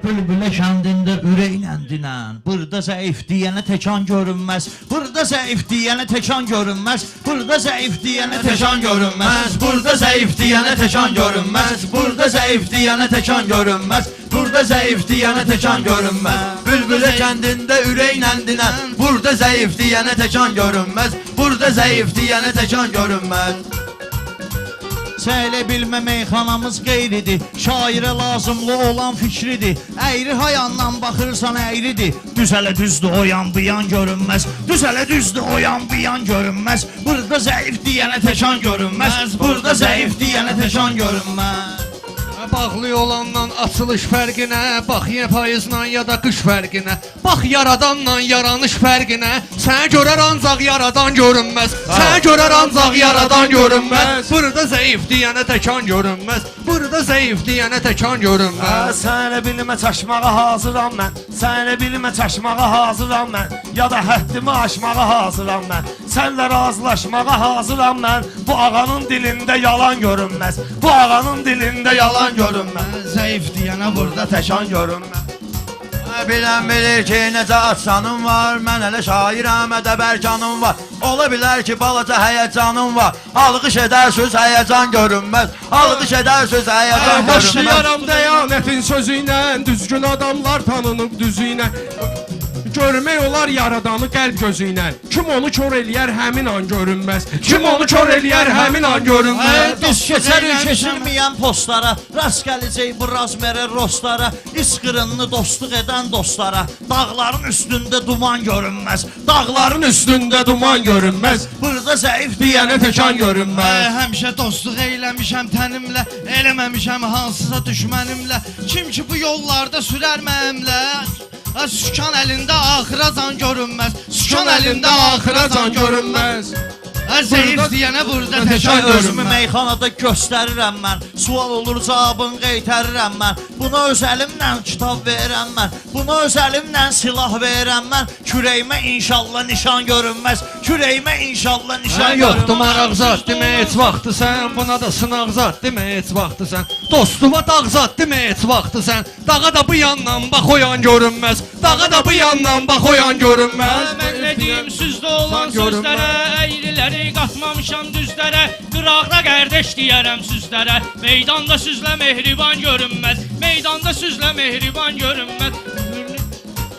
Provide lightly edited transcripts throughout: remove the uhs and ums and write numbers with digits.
Bülbülə kəndində ürəklə dinən. Burada zəif deyənə təkan görünməz. Burada zəif deyənə təkan görünməz. Burada zəif deyənə təkan görünməz. Burada zəif deyənə təkan görünməz. Burada zəif deyənə təkan görünməz. Burada zəif deyənə təkan görünməz. Bülbülə kəndində ürəklə dinən. Burada zəif deyənə təkan görünməz. Burada zəif deyənə təkan görünməz. Sələ bilmə meyxanamız qeyridir. Şairə lazımlı olan fikridir. Əyri hayandan baxırsan əyridir. Düzələ düzdür o yan bu yan görünməz. Düzələ düzdür o yan bu yan görünməz. Burada zəif deyənə təkan görünməz. Burada zəif deyənə təkan görünməz. Bağlı olandan açılış fərqinə, bax yenə payızla ya da qış fərqinə, bax yaradanla yaranış fərqinə, sənə görər ancaq yaradan görünməz, sənə görər ancaq yaradan görünməz. Burada zəif deyənə təkan görünməz, burada zəif deyənə təkan görünməz. Sənə bilmə çaşmağa hazıram mən, sənə bilmə çaşmağa hazıram mən, ya da həddimi aşmağa hazıram mən, sənlə razılaşmağa hazıram mən. Bu ağanın dilində yalan görünməz, bu ağanın dilində yalan görünməz. Zəif deyənə burada təkan görünməz. Bilən bilir ki, necə açsanım var. Mən elə şairəm, ədəbərkanım var. Ola bilər ki, balaca həyəcanım var. Alqış edərsiniz, həyəcan görünməz. Alqış edərsiniz, həyəcan görünməz. Başlayaram dəyanətin sözü ilə, düzgün adamlar tanınıb düzü ilə. Görmək olar yaradanı qəlb gözü ilə. Kim onu kör eləyər həmin an görünməz. Kim onu kör eləyər həmin an görünməz. Düz keçərik keçilməyən postlara, rast gələcək bu razmerə rostlara, İskırınını dostluq edən dostlara. Dağların üstündə duman görünməz. Dağların üstündə duman görünməz. Burada zəif deyənə təkan görünməz. Həmişə dostluq eyləmişəm tənimlə, eləməmişəm hansısa düşmənimlə. Kim ki bu yollarda sürər mənimlə, sükan əlində axıra can görünməz. Sükan əlində axıra can görünməz. Zəif deyənə burada təkan Özümü görünməz. meyxanada göstərirəm mən. Sual olur cavabını qaytarıram mən. Buna öz əlimlə kitab verirəm mən. Buna öz əlimlə silah verirəm mən. Kürəyimə inşallah nişan görünməz. Kürəyimə inşallah nişan Yoxdur görünməz. maraq zat demə heç vaxtı sən, buna da sınaq zat demə heç vaxtı sən. Dostuma dağ zat demə heç vaxtı sən. Dağa da bu yandan bax o yan görünməz. Dağa da bu yandan bax o yan görünməz. Mən nə deyim süzdə olan sözlərə, əyriləri qatmamışam düzlərə, qıraqda qardeş deyərəm süzlərə. Meydanda süzlə mehriban görünməz, meydanda süzlə mehriban görünməz,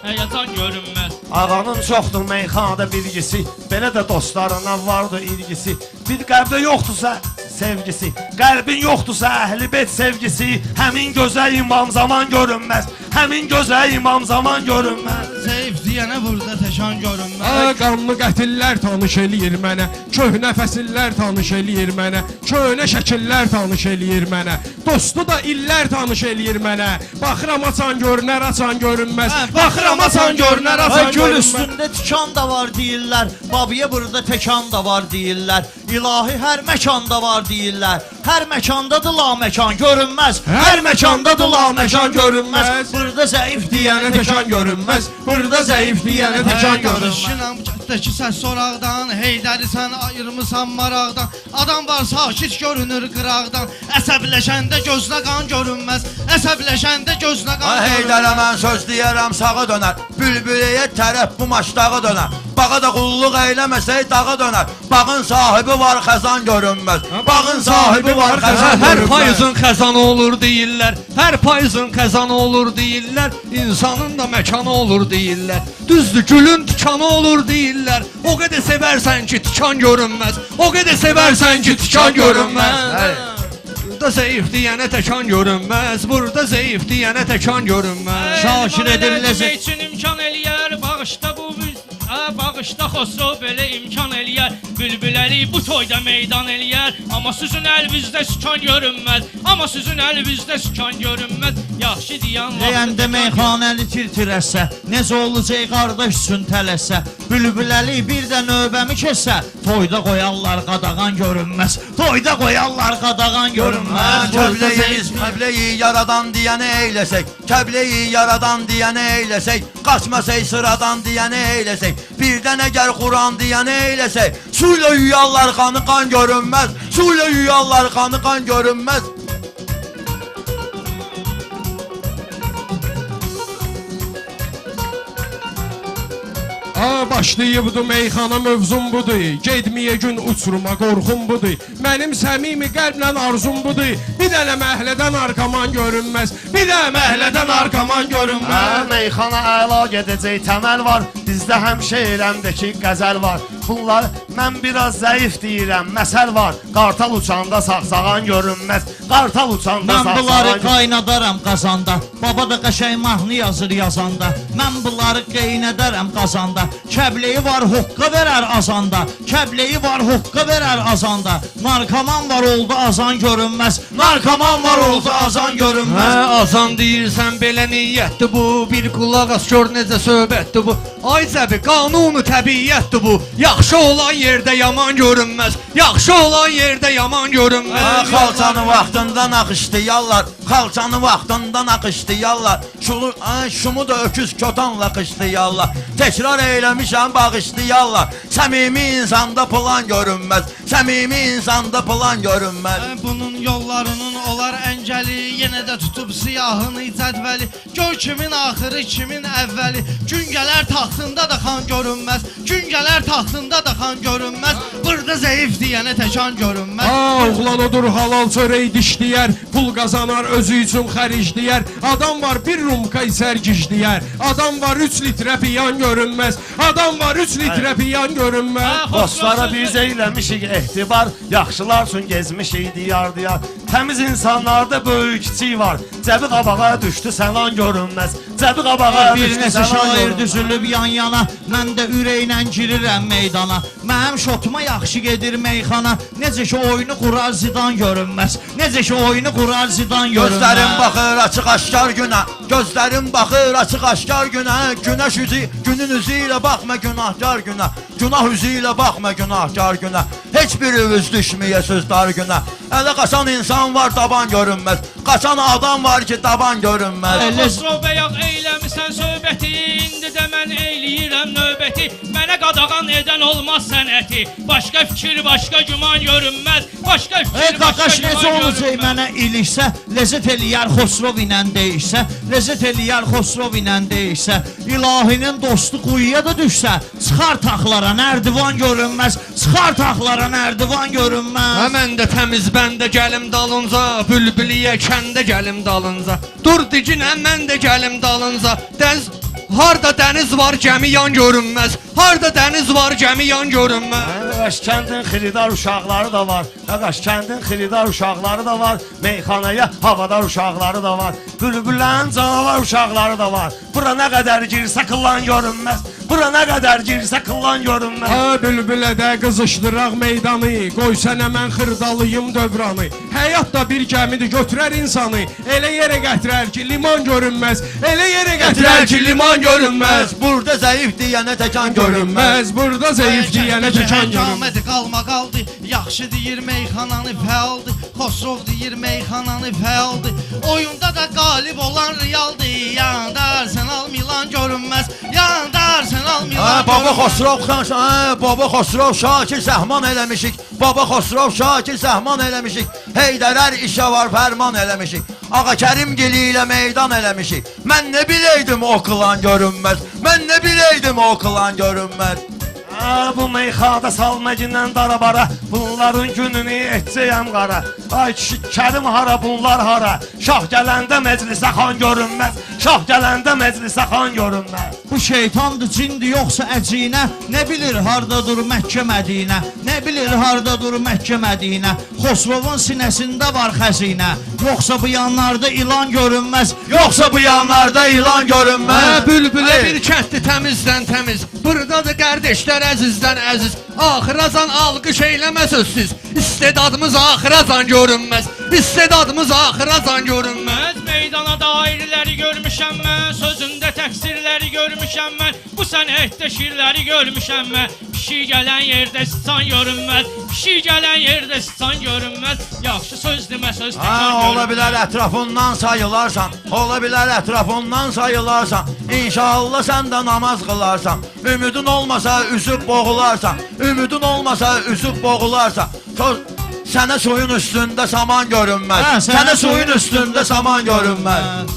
həyatan görünməz. Ağanın çoxdur meyxanada bilgisi, belə də dostlarına vardı ilgisi. Bir qəlbdə yoxdursa sevgisi, qəlbin yoxdursa əhl-i-beyt sevgisi, həmin gözəl imam zaman görünməz, həmin gözəl imam zaman görünməz. Zəif deyənə burada təkan görünməz. Qanlı qətillər tanış eləyir mənə, köhnə fəsillər tanış eləyir mənə, köhnə şəkillər tanış eləyir mənə, dostu da illər tanış eləyir mənə. Baxıram açan görünər, açan görünməz. Baxıram açan görünər, açan Gül görünməz. üstündə tikan da var deyirlər. Babiyə burada təkan da var deyirlər. İlahi hər məkanda var deyirlər. Hər məkandadır la məkan görünməz. Hər məkandadır la məkan görünməz. Burada zəif deyənə təkan görünməz. Burada zəif deyənə təkan görünməz. Şinam kətdəki səs soraqdan, Heydəri sən ayırmısan maraqdan. Adam var sakit görünür qıraqdan, əsəbləşəndə gözlə qan görünməz. Əsəbləşəndə gözlə qan Heydərə görünməz. mən söz deyərəm sağa dönər. Bülbüləyə tərəf bu maçdağı dönər. Bağa da qulluq eyləməsək dağa dönər. Bağın sahibi var xəzan görünməz. Bağın sahibi var xəzan Hər görünməz. payızın xəzanı olur deyirlər. Hər payızın xəzanı olur deyirlər. İnsanın da məkanı olur deyirlər. Düzdür, gülün tikanı olur deyirlər. O qədər sevərsən ki, tikan görünməz. O qədər sevərsən ki, tikan görünməz. Burada zəif deyənə təkan görünməz. Burada zəif deyənə təkan görünməz. Şakir edir Demək ləzzət. üçün imkan eləyər, bağışda bu bağışda Xosrov belə imkan eləyər. Bülbüləli bu toyda meydan eləyər. Amma sizin əlbizdə sükan görünməz. Amma sizin əlbizdə sükan görünməz. Yaxşı deyən Deyəndə meyxanəli tir-tirəsə, necə olacaq qardaş üçün tələsə. Bülbüləli bir də növbəmi kəsə, toyda qoyarlar qadağan görünməz. Toyda qoyarlar qadağan görünməz. Kəbləyi yaradan deyəni eyləsək. Kəbləyi yaradan deyəni eyləsək. Qaçmasək sıradan deyəni eyləsək. Birdən əgər Quran deyəni eyləsək. Suyla yuyarlar qanı qan görünməz. Suyla yuyarlar qanı qan görünməz. Başlayıbdı meyxana mövzum budur. Gedməyə gün uçuruma qorxum budur. Mənim səmimi qəlblə arzum budur. Bir dənə məhlədən arkaman görünməz. Bir dənə məhlədən arkaman görünməz. Meyxana əla gedəcək təməl var. Bizdə həm şeirəmdəki qəzəl var. Bunlar mən biraz zəif deyirəm, məsəl var. Qartal uçanda sağsağan görünməz. Qartal uçanda Mən bunları sağsağan qaynadaram qazanda. Baba da qəşəng mahnı yazır yazanda. Mən bunları qaynadaram qazanda. Kəbleyi var hoqqa verər azanda. Kəbleyi var hoqqa verər azanda. Narkoman var oldu azan görünməz. Narkoman var oldu azan görünməz. Azan deyirsən belə niyyətdir bu. Bir qulaq as gör necə söhbətdir bu. Ay zəbi qanunu təbiyyətdir bu. Yaxşı olan yerdə yaman görünməz. Yaxşı olan yerdə yaman görünməz. Xalçanı vaxtından axışdıyarlar. Xalçanı vaxtından axışdıyarlar. Şumu da öküz kötanla qışdıyarlar. Təkrar eyləmişəm bağışdıyarlar. Səmimi insanda plan görünməz. Səmimi insanda plan görünməz. Bunun yollarının olar əngəli, yenə də tutub siyahını cədvəli. Gör kimin axırı, kimin əvvəli. Gün gələr taxtında da xan görünməz. Gün gələr taxtında da xan görünməz. Burada zəif deyənə təkan görünməz. Oğlan odur halal çörək dişləyər. Pul qazanar özü üçün xəricləyər. Adam var bir rumka isər gicləyər. Adam var 3 litrə piyan görünməz. Adam var 3 litrə piyan görünməz. Dostlara biz eyləmişik ehtibar. Yaxşılar üçün gezmişik diyar diyar. Təmiz insanlarda böyük kiçik var. Cəbi qabağa düşdü səlan görünməz. Cəbi qabağa Bir düşdü neçə səlan şair görünməz. düzülüb yan yana. Mən də ürəklə girirəm meydana. Mənim şotuma yaxşı gedir meyxana. Necə ki oyunu qurar zidan görünməz. Necə ki oyunu qurar zidan görünməz. Gözlərim baxır açıq aşkar günə. Gözlərim baxır açıq aşkar günə. Günəş üzü, günün üzü ilə baxma günahkar günə. Günah üzü ilə baxma günahkar günə. Heç biriniz düşməyə söz dar günə. Ələ qaçan insan var taban görünməz. Qaçan adam var ki taban görünməz. Xosrov bəyaq eyləmisən söhbəti, indi də mən eyləyirəm növbəti. Mənə qadağan edən olmaz sənəti. Başqa fikir, başqa güman görünməz. Başqa fikir, başqa Qaqaş güman necə olacaq görünməz. mənə iliksə, ləzzət eləyər Xosrov ilə deyişsə, ləzzət eləyər Xosrov ilə deyişsə, ilahinin dostu quyuya da düşsə, çıxar taxlara nərdivan görünməz, çıxar taxlara nərdivan görünməz. Həmən də təmiz bəndə gəlim dalınca, bülbüliyə kəndə gəlim dalınca. Dur dicinə mən də gəlim dalınca. Harda dəniz var gəmi yan görünməz. Harda dəniz var gəmi yan görünməz. Qaqaş kəndin xiridar uşaqları da var. Qaqaş kəndin xiridar uşaqları da var. Meyxanaya havadar uşaqları da var. Bülbüllərin canavar uşaqları da var. Bura nə qədər girsə qıllan görünməz. Bura nə qədər girsə qıllan görünməz. Bülbülə də qızışdıraq meydanı. Qoy sənə mən xırdalıyım dövranı. Həyat da bir gəmidir götürər insanı. Elə yerə gətirər ki liman görünməz. Elə yerə gətirər ki liman görünməz. Burada zəif deyənə təkan görünməz. Burada zəif deyənə təkan görünməz. Həkaməti qalma qaldı. Yaxşı deyir meyxananı fəaldır. Xosrov deyir meyxananı fəaldır. Oyunda da qalib olan realdır. Yanında Arsenal Milan görünməz. Yanında Arsenal Milan Baba görünməz. Xosrov xan, Baba Xosrov Şakir Səhman eləmişik. Baba Xosrov Şakir Səhman eləmişik. Heydərər işə var fərman eləmişik. Ağa Kərim gili ilə meydan eləmişik. Mən nə biləydim o qılan görünməz. Mən nə biləydim o qılan görünməz. Bu meyxada salməcindən darabara. Bunların gününü etcəyəm qara. Ay kişi Kərim hara, bunlar hara. Şah gələndə məclisə xan görünməz. Şah gələndə məclisə xan görünməz. Bu şeytandır, cindir yoxsa əcinə. Nə bilir hardadır Məkkə Mədinə. Nə bilir hardadır Məkkə Mədinə. Xosrovun sinəsində var xəzinə. Yoxsa bu yanlarda ilan görünməz. Yoxsa bu yanlarda ilan görünməz. Bülbülə Hey! bir kənddir təmizdən təmiz. Buradadır qardeşlər əzizdən əziz. Axırazan alqış eyləmə sözsüz. İstedadımız axırazan görünməz. İstedadımız axırazan görünməz. Meydana dairləri görmüşəm mən, sözündə təqsirləri görmüşəm mən. Bu sənətdə şirləri görmüşəm mən. Pişik gələn yerdə siçan görünməz. Pişik gələn yerdə siçan görünməz. Yaxşı söz demə, söz təkan Ola görünməz. bilər ətrafından sayılarsan. Ola bilər ətrafından sayılarsan. İnşallah sən də namaz qılarsan. Ümidin olmasa üzüb boğularsan. Ümidin olmasa üzüb boğularsan. Sənə suyun üstündə saman görünməz. Sənə suyun üstündə saman görünməz.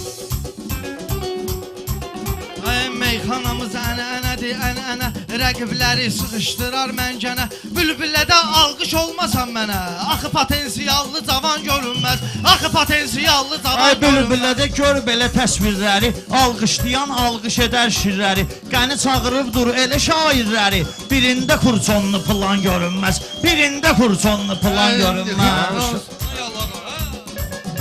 Meyxanamız ənənədir. ənənə rəqibləri sıxışdırar məncənə bülbüllədə alqış olmasan mənə axı potensiallı cavan görünməz axı potensiallı Ay cavan görünməz bülbüllədə gör belə təsvirləri alqışlayan alqış edər şirləri qəni çağırıb dur elə şairləri birində kurçonlu plan görünməz birində kurçonlu plan görünməz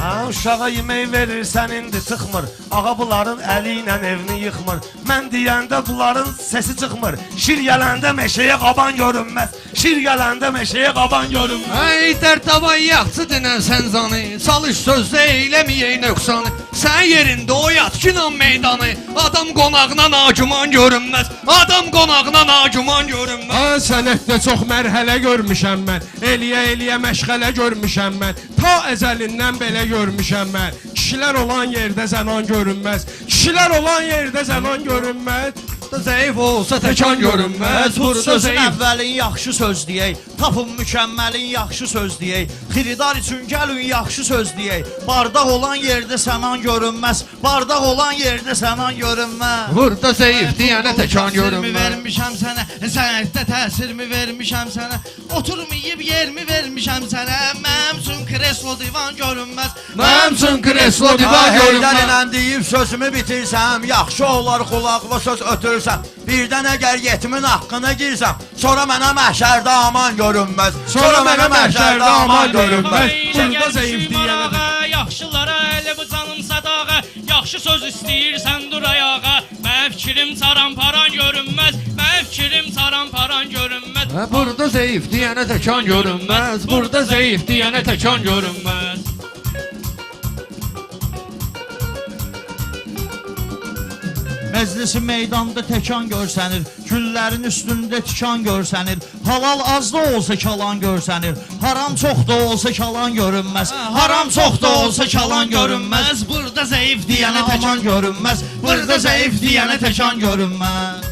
Ha, uşağa yemək verirsən indi çıxmır Ağa bunların əli ilə evini yıxmır Mən deyəndə bunların səsi çıxmır Şir gələndə meşəyə qaban görünməz Şir gələndə meşəyə qaban görünməz Ey dərtavan yaxçı dinən sən zanı Çalış sözdə eyləməyək nöqsanı Sən yerində oyat günan meydanı Adam qonağına nacuman görünməz Adam qonağına nacuman görünməz Sənətdə çox mərhələ görmüşəm mən Eləyə məşğələ görmüşəm mən Ta əzəlindən belə görmüşəm mən Kişilər olan yerdə zənan görünməz Kişilər olan yerdə zənan görünməz Zəif olsa təkan görünməz Burada Burada sözün zəif əvvəlin yaxşı söz deyək Tapın mükəmməlin yaxşı söz deyək Xiridar üçün gəlin yaxşı söz deyək Bardaq olan yerdə sənan görünməz Bardaq olan yerdə sənan görünməz Burada zəif deyənə təkan Təsirmi görünməz vermişəm sənə Sənətdə təsirmi vermişəm sənə Oturmayıb yermi vermişəm sənə Mənim üçün kreslo divan görünməz Mənim üçün kreslo divan Heydər görünməz ilə deyib sözümü bitirsəm Yaxşı olar qulaqla söz ötürsəm Birdən əgər yetimin haqqına girsəm Sonra mənə məhşərdə aman görünməz Sonra mənə məhşərdə aman görünməz Burada Burada zəif deyənə Yaxşılara elə bu canım sadağa Yaxşı söz istəyirsən dur ayağa Mənim fikrim çaramparan görünməz Mənim fikrim çaramparan görünməz Burada zəif deyənə təkan görünməz Burada zəif deyənə təkan görünməz Məclisi meydanda təkan görsənir Güllərin üstündə tikan görsənir Halal az da olsa kalan görsənir Haram çox da olsa kalan görünməz Haram çox da olsa kalan görünməz Burada zəif Deyənə deyənə təkan aman görünməz Burada zəif deyənə təkan görünməz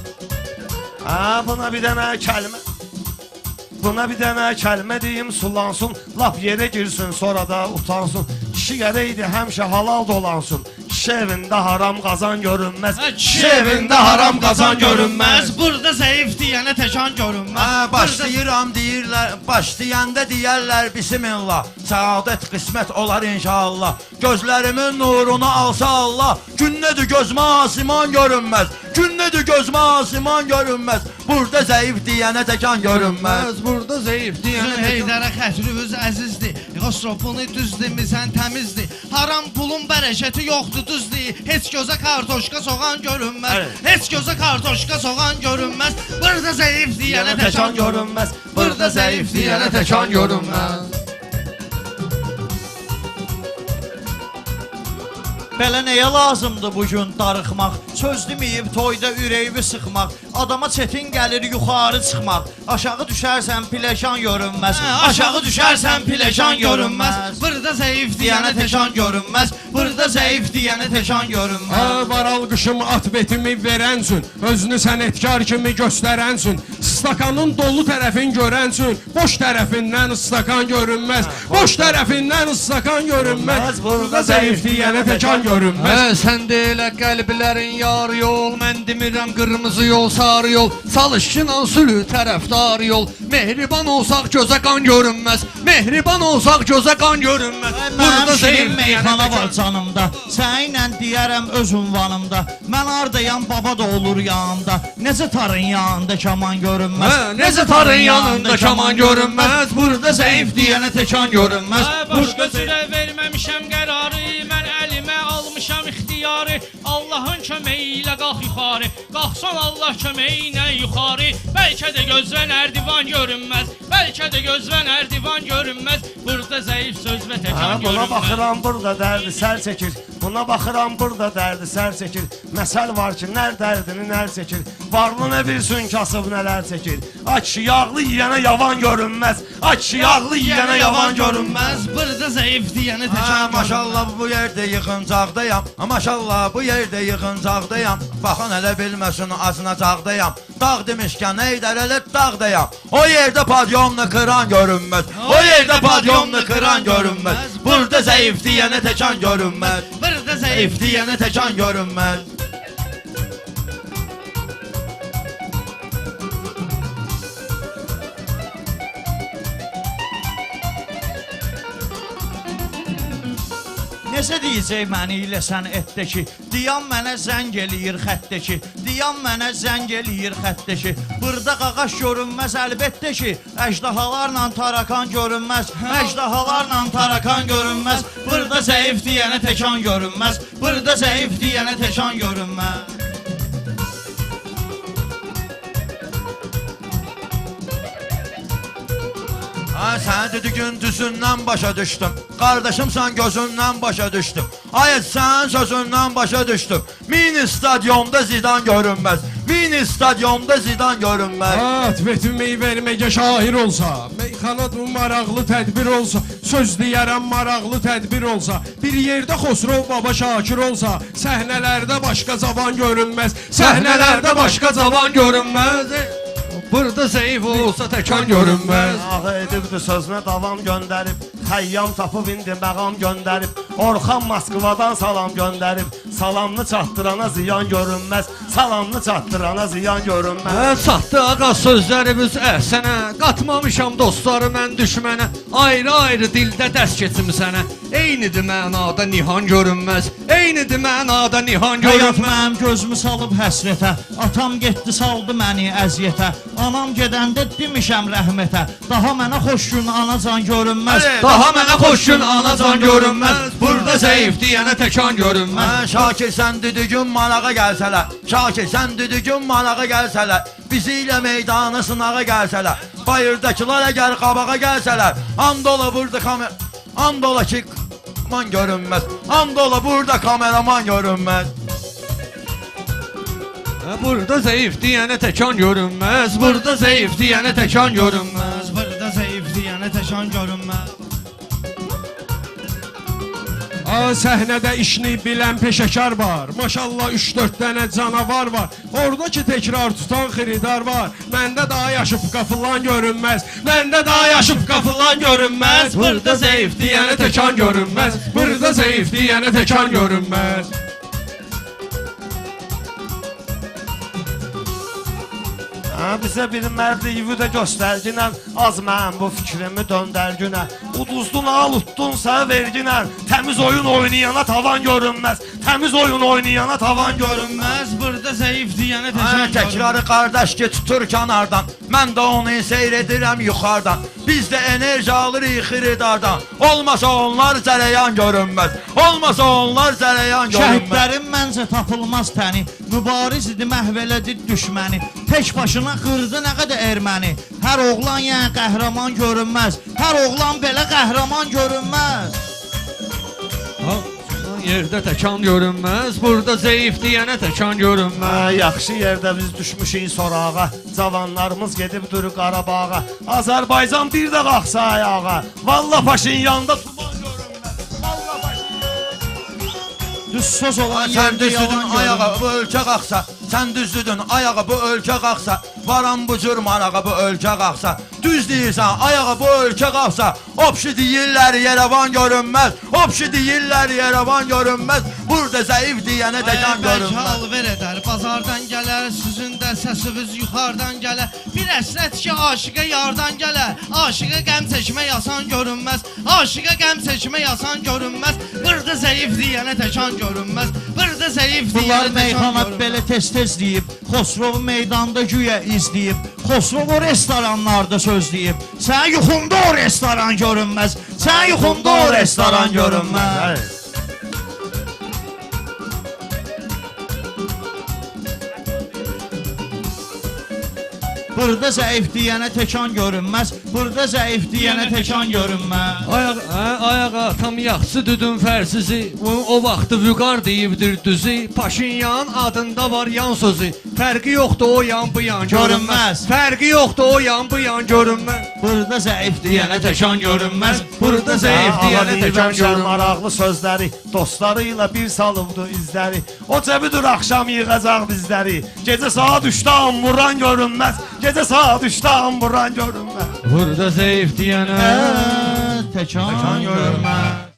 Ha, buna bir dənə kəlmə Buna bir dənə kəlmə deyim sulansın Lap yerə girsin sonra da utansın Kişi gərəkdi həmişə halal dolansın Kişi evində haram qazan görünməz Kişi evində haram qazan görünməz Burada zəif deyənə təkan görünməz Başlayıram deyirlər Başlayanda deyərlər Bismillah Səadət qismət olar inşallah Gözlərimin nurunu alsa Allah Günnədir gözmə asiman görünməz Günnədir gözmə asiman görünməz Burada zəif deyənə təkan görünməz Burada zəif deyənə təkan Heydərə xətrüvüz əzizdir Qosropunu düzdürmüsən təmizdir Haram pulun bərəkəti yoxdur düzdür Heç gözə kartoşka soğan görünməz Heç gözə kartoşka soğan görünməz Burada zəif deyənə təkan görünməz Burada zəif deyənə təkan görünməz Belə nəyə lazımdır bugün darıxmaq Söz deməyib toyda ürəyimi sıxmaq Adama çətin gəlir yuxarı çıxmaq Aşağı düşərsən piləkan görünməz Aşağı düşərsən piləkan görünməz Burada zəif deyənə təkan görünməz Burada zəif deyənə təkan görünməz Var alqışım at betimi verənsin Özünü sənətkar kimi göstərənsin Stakanın dolu tərəfin görənsin Boş tərəfindən stakan görünməz Boş tərəfindən stakan görünməz Burada zəif deyənə təkan görünməz Sən də elə qəlblərin yar yol Mən demirəm qırmızı yol sarı yol Çalışqınan sülü tərəfdar yol Mehriban olsaq gözə qan görünməz Mehriban olsaq gözə qan görünməz Mənim şirin meyxana var canımda Səninlə deyərəm öz ünvanımda Mən ardayam baba da olur yanımda Necə tarın yanında kaman görünməz Necə tarın yanında kaman görünməz Burada zəif deyənə təkan görünməz Başqa cürə verməmişəm qərarı Mən əlimə almışam ixtiyarı Allahın köməyi ilə qalx yuxarı Qalxsan Allah köməyi ilə yuxarı Bəlkə də gözlənər divan görünməz Bəlkə də gözlənər divan görünməz Burada zəif söz və təkan Buna görünməz baxıram burada dərdi sər çəkir Buna baxıram burada dərdi sər çəkir Məsəl var ki nər dərdini nər çəkir Varlı nə bilsin kasıb nələr çəkir Ay kişi yağlı yiyənə yavan görünməz Ay kişi yağlı yiyənə yavan görünməz Burada zəif deyənə Ha, təkan görünməz maşallah bu yerdə yığıncaqdayam Maşallah bu yerdə yığıncaqdayam Baxan elə bilməsin acınacaqdayam Dağ demişkən Heydər elə dağdayam O yerdə padyomla kıran görünməz O yerdə padyomla kıran görünməz Burada zəif deyənə təkan görünməz Burada Zəif deyənə təkan görünməz Necə deyəcək məni ilə sən etdəki? Diyan mənə zəng eləyir xəttəki. Diyan mənə zəng eləyir xəttəki. Burada qaqaş görünməz əlbəttə ki. Əjdahalarla tarakan görünməz. Əjdahalarla tarakan görünməz. Burada zəif deyənə təkan görünməz. Burada zəif deyənə təkan görünməz. Sən dediğin düzündən başa düşdüm. Qardaşımsan gözündən başa düşdüm. Ay sən sözündən başa düşdüm. Mini stadyonda Zidan görünməz. Mini stadyonda Zidan görünməz. Atvetimi verməyə şair olsa, meyxanada maraqlı tədbir olsa, söz deyərəm maraqlı tədbir olsa, bir yerdə Xosrov baba Şakir olsa, səhnələrdə başqa zaban görünməz, səhnələrdə başqa zaban görünməz. Burada zəif olsa təkan görünməz. Ah edibdi sözünə davam göndərib, xəyyam tapıb indi məqam göndərib, Orxan Moskvadan salam göndərib, salamını çatdırana ziyan görünməz, salamını çatdırana ziyan görünməz. Çatdı ağa sözlərimiz əhsənə, qatmamışam dostları mən düşmənə, ayrı-ayrı dildə dərs keçim sənə, eynidir mənada nihan görünməz, eynidir mənada nihan Həyat görünməz. mənim gözümü salıb həsrətə. Atam getdi saldı məni əziyyətə. Anam gedəndə demişəm rəhmətə. Daha mənə xoş gün anacan görünməz. Daha mənə xoş gün anacan görünməz, burada zəif deyənə təkan görünməz. Şakir sən düdügün manağa gəlsələr, Şakir sən düdügün manağa gəlsələr, bizi ilə meydanı sınağa gəlsələr, bayırdakılar əgər qabağa gəlsələr, and ola burada and ola ki kameraman görünməz, and ola burada kameraman görünməz. Burada zəif deyənə təkan görünməz, burada zəif deyənə təkan görünməz. Burada zəif deyənə təkan görünməz. Səhnədə işini bilən peşəkar var, maşallah 3-4 dənə canavar var, oradakı təkrar tutan xiridar var, məndə daha yaşıb qafılan görünməz, məndə daha yaşıb qafılan görünməz, Burada zəif deyənə təkan görünməz, burada zəif deyənə təkan görünməz. Bizə bir mərdiyi də göstərginən, az mən bu fikrimi döndərginə, uduzdun al utdunsa verginən, təmiz oyun oynayana tavan görünməz, təmiz oyun oynayana tavan görünməz. Burada zəif deyənə Ay təkan görünməz. təkrarı qardaş ki tutur kənardan, mən də onu seyr edirəm yuxardan, biz də enerji alırıq xiridardan, olmasa onlar cərəyan görünməz, olmasa onlar cərəyan görünməz. Şəhidlərin məncə tapılmaz təni. Mübariz idi məhv elədi düşməni. Tək başına qırdı nə qədər erməni. Hər oğlan yəni qəhrəman görünməz. Hər oğlan belə qəhrəman görünməz. Yerdə təkan görünməz, burada zəif deyənə təkan görünməz. Yaxşı yerdə biz düşmüşük sorağa, cavanlarımız gedib durur Qarabağa, Azərbaycan bir də qalxsa ayağa, valla Paşinyanda tuban görünməz, valla Paşinyanda. Düz söz olan Sən yerdə düzdün yalan ayağa görünməz. bu ölkə qalxsa, sən düzdün ayağa bu ölkə qalxsa, varan bu cür manağa bu ölkə qalxsa, düz deyirsən ayağa bu ölkə qalxsa, opşi deyirlər Yerevan görünməz, opşi deyirlər Yerevan görünməz, burada zəif deyənə təkan Bəlkə görünməz. alver edər, bazardan gələr, sizin də səsiniz yuxarıdan gələr. Bir əsrət ki, aşıqa yardan gələr, aşıqa qəm çəkmək asan görünməz, aşıqa qəm çəkmək asan görünməz. Burada zəif deyənə təkan görünməz, burada zəif Bunlar deyənə təkan meyxanat görünməz. belə tez-tez deyib, Xosrovu meydanda güya izləyib, Xosrovu restoranlarda sözləyib. Sən yuxunda o restoran görünməz, sən yuxunda o restoran görünməz. Burada zəif deyənə təkan görünməz, burada zəif deyənə təkan görünməz. Ayağa tam yaxşı düdün fərsizi, o vaxtı vüqar deyibdir düzü, Paşinyan adında var yan sözü, fərqi yoxdur o yan bu yan görünməz, fərqi yoxdur o yan bu yan görünməz. Burada zəif deyənə təkan görünməz, Burada zəif deyənə təkan görünməz. Maraqlı sözləri, dostları ilə bir salıbdı izləri, o cəbidir axşam yığacaq bizləri, gecə saat 3-də amburan görünməz, gecə saat 3-də amburan görünməz. Burada zəif deyənə təkan görünməz.